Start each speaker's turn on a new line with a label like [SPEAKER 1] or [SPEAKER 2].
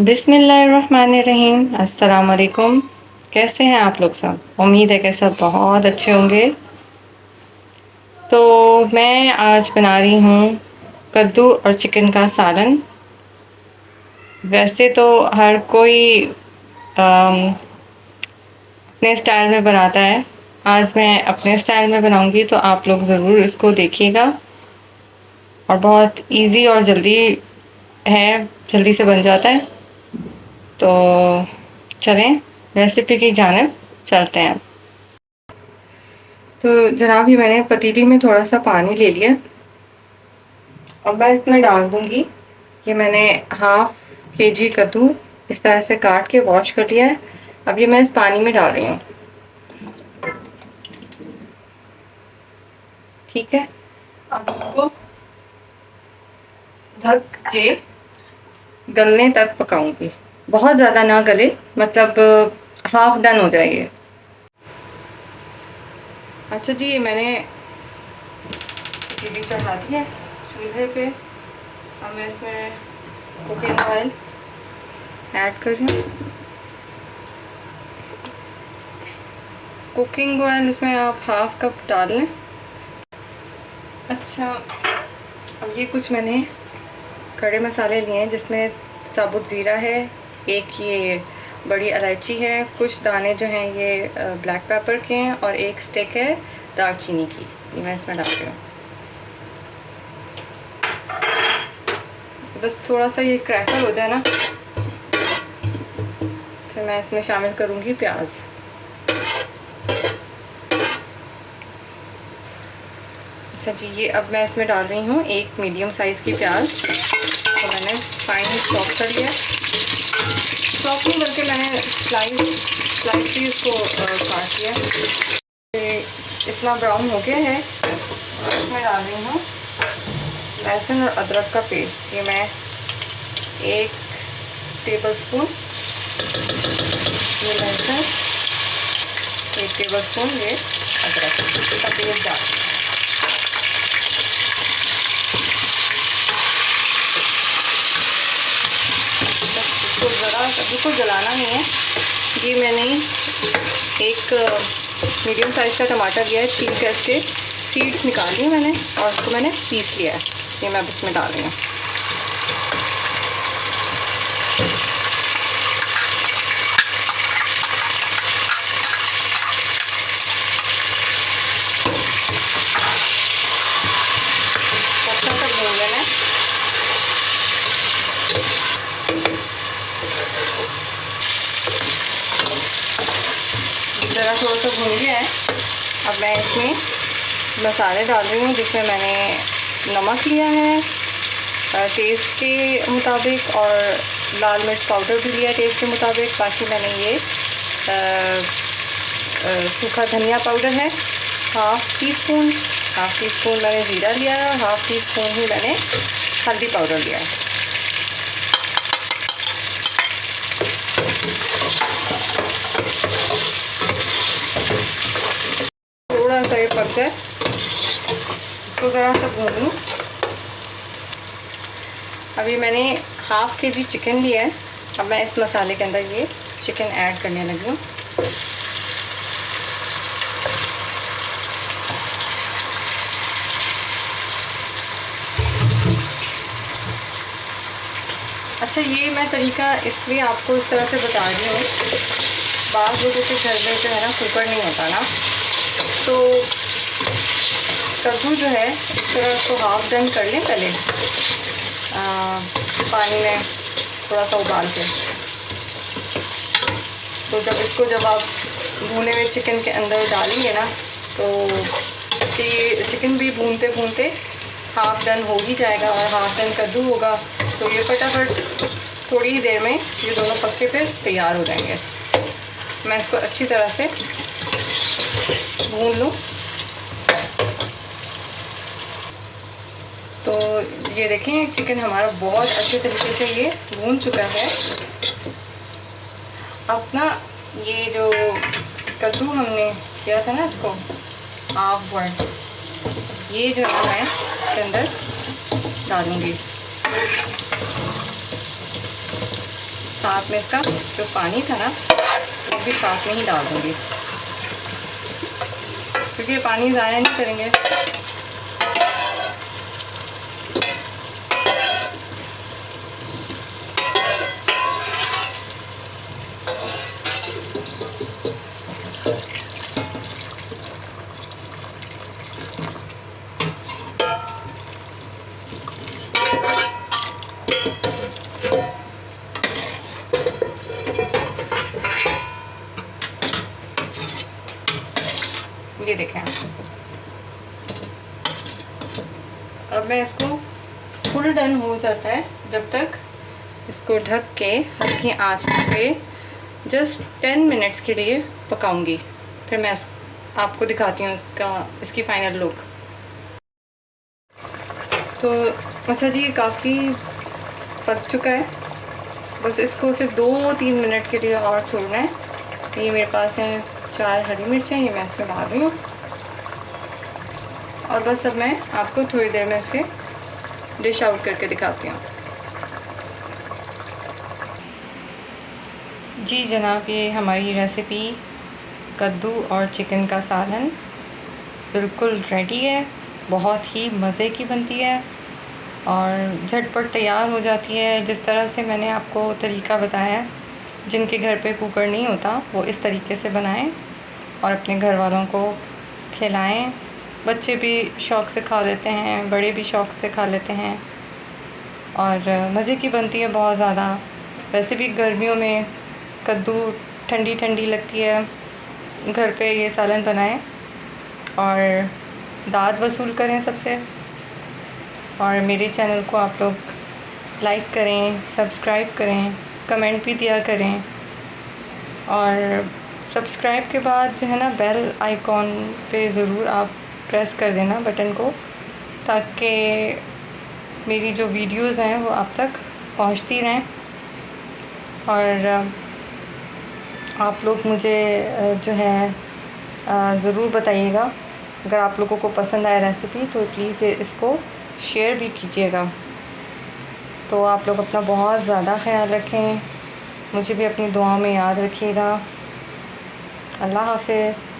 [SPEAKER 1] बिस्मिल्लाहिर्रहमानिर्रहीम। अस्सलाम वालेकुम। कैसे हैं आप लोग सब? उम्मीद है कि सब बहुत अच्छे होंगे। तो मैं आज बना रही हूँ कद्दू और चिकन का सालन। वैसे तो हर कोई अपने स्टाइल में बनाता है। आज मैं अपने स्टाइल में बनाऊंगी, तो आप लोग ज़रूर इसको देखिएगा। और बहुत इजी और है, जल्दी से बन जाता है। तो चलें रेसिपी की जानिब चलते हैं। तो जनाब, ही मैंने पतीली में थोड़ा सा पानी ले लिया। अब मैं इसमें डाल दूंगी कि मैंने हाफ केजी कद्दू इस तरह से काट के वॉश कर लिया है। अब ये मैं इस पानी में डाल रही हूँ। ठीक है, अब इसको ढक के गलने तक पकाऊंगी। बहुत ज़्यादा ना गले, मतलब हाफ डन हो जाएगी। अच्छा जी, मैंने पतीली चढ़ा दी है चूल्हे पे। अब मैं इसमें कुकिंग ऑयल ऐड कर रही हूँ। कुकिंग ऑयल इसमें आप हाफ कप डाल लें। अच्छा, अब ये कुछ मैंने खड़े मसाले लिए हैं, जिसमें साबुत ज़ीरा है, एक ये बड़ी इलायची है, कुछ दाने जो हैं ये ब्लैक पेपर के हैं, और एक स्टिक है दालचीनी की। ये मैं इसमें डाल रही हूँ। बस थोड़ा सा ये क्रैकल हो जाए ना, फिर मैं इसमें शामिल करूँगी प्याज। अच्छा जी, ये अब मैं इसमें डाल रही हूँ एक मीडियम साइज़ की प्याज। तो मैंने फाइन चॉप कर लिया। चॉप नहीं करके मैंने स्लाइसली इसको काट लिया। इतना ब्राउन हो गया है, इसमें डाल रही हूँ लहसुन और अदरक का पेस्ट। ये मैं 1 टेबलस्पून ये लहसुन, 1 टेबलस्पून ये अदरक का पेस्ट डाल। इसको ज़रा बिल्कुल जलाना नहीं है। ये मैंने एक मीडियम साइज़ का टमाटर लिया है, छील कर इसके सीड्स निकाल लिए मैंने, और इसको मैंने पीस लिया है। ये मैं अब इसमें डाल रही हूँ। अच्छा सा भून लेना है। ज़रा थोड़ा सा भून गया है। अब मैं इसमें मसाले डाल रही हूँ, जिसमें मैंने नमक लिया है टेस्ट के मुताबिक, और लाल मिर्च पाउडर भी लिया टेस्ट के मुताबिक। बाकी मैंने ये सूखा धनिया पाउडर है हाफ़ टी स्पून मैंने ज़ीरा लिया है, और हाफ़ टी स्पून ही मैंने हल्दी पाउडर लिया है। थोड़ा सा ये पक जाए, इसको ज़रा सा भून लूँ। अभी मैंने हाफ़ केजी चिकन लिया है। अब मैं इस मसाले के अंदर ये चिकन ऐड करने लगी हूँ। अच्छा, ये मैं तरीका इसलिए आपको इस तरह से बता रही हूँ, बाज़ लोगों के घर में जो है ना कुकर नहीं होता ना, तो कद्दू जो है इस तरह इसको हाफ डन कर लें पहले पानी में थोड़ा सा उबाल के। तो जब आप भुने हुए चिकन के अंदर डालेंगे ना, तो चिकन भी भूनते भूनते हाफ डन हो ही जाएगा, और हाफ डन कद्दू होगा। तो ये फटाफट थोड़ी ही देर में ये दोनों पक्के फिर तैयार हो जाएंगे। मैं इसको अच्छी तरह से भून लूँ। तो ये देखें, चिकन हमारा बहुत अच्छे तरीके से ये भून चुका है। अब ना ये जो कद्दू हमने किया था ना, इसको हाफ बॉइल, ये जो है मैं इसके अंदर डालूँगी। साथ में इसका जो पानी था ना वो भी साथ में ही डाल दूँगी, क्योंकि ये पानी ज़ाया नहीं करेंगे। ये देखें, अब मैं इसको फुल डन हो जाता है जब तक इसको ढक के हल्की आंच पे जस्ट 10 मिनट्स के लिए पकाऊंगी। फिर मैं आपको दिखाती हूँ इसकी फाइनल लुक। तो अच्छा जी, ये काफ़ी पक चुका है, बस इसको सिर्फ 2-3 मिनट के लिए और छोड़ना है। ये मेरे पास है 4 हरी मिर्चें, ये मैं इसमें डाल रही हूँ और बस अब मैं आपको थोड़ी देर में इसे डिश आउट करके दिखाती हूँ। जी जनाब, ये हमारी रेसिपी कद्दू और चिकन का सालन बिल्कुल रेडी है। बहुत ही मज़े की बनती है और झटपट तैयार हो जाती है। जिस तरह से मैंने आपको तरीका बताया है, जिनके घर पे कुकर नहीं होता वो इस तरीके से बनाएं और अपने घर वालों को खिलाएं। बच्चे भी शौक़ से खा लेते हैं, बड़े भी शौक़ से खा लेते हैं और मज़े की बनती है बहुत ज़्यादा। वैसे भी गर्मियों में कद्दू ठंडी ठंडी लगती है, घर पे ये सालन बनाएं और दाद वसूल करें सबसे। और मेरे चैनल को आप लोग लाइक करें, सब्सक्राइब करें, कमेंट भी दिया करें और सब्सक्राइब के बाद जो है ना बेल आइकॉन पे ज़रूर आप प्रेस कर देना बटन को, ताकि मेरी जो वीडियोस हैं वो आप तक पहुंचती रहें। और आप लोग मुझे जो है ज़रूर बताइएगा, अगर आप लोगों को पसंद आए रेसिपी तो प्लीज़ इसको शेयर भी कीजिएगा। तो आप लोग अपना बहुत ज़्यादा ख्याल रखें, मुझे भी अपनी दुआओं में याद रखिएगा। अल्लाह हाफ़िज़।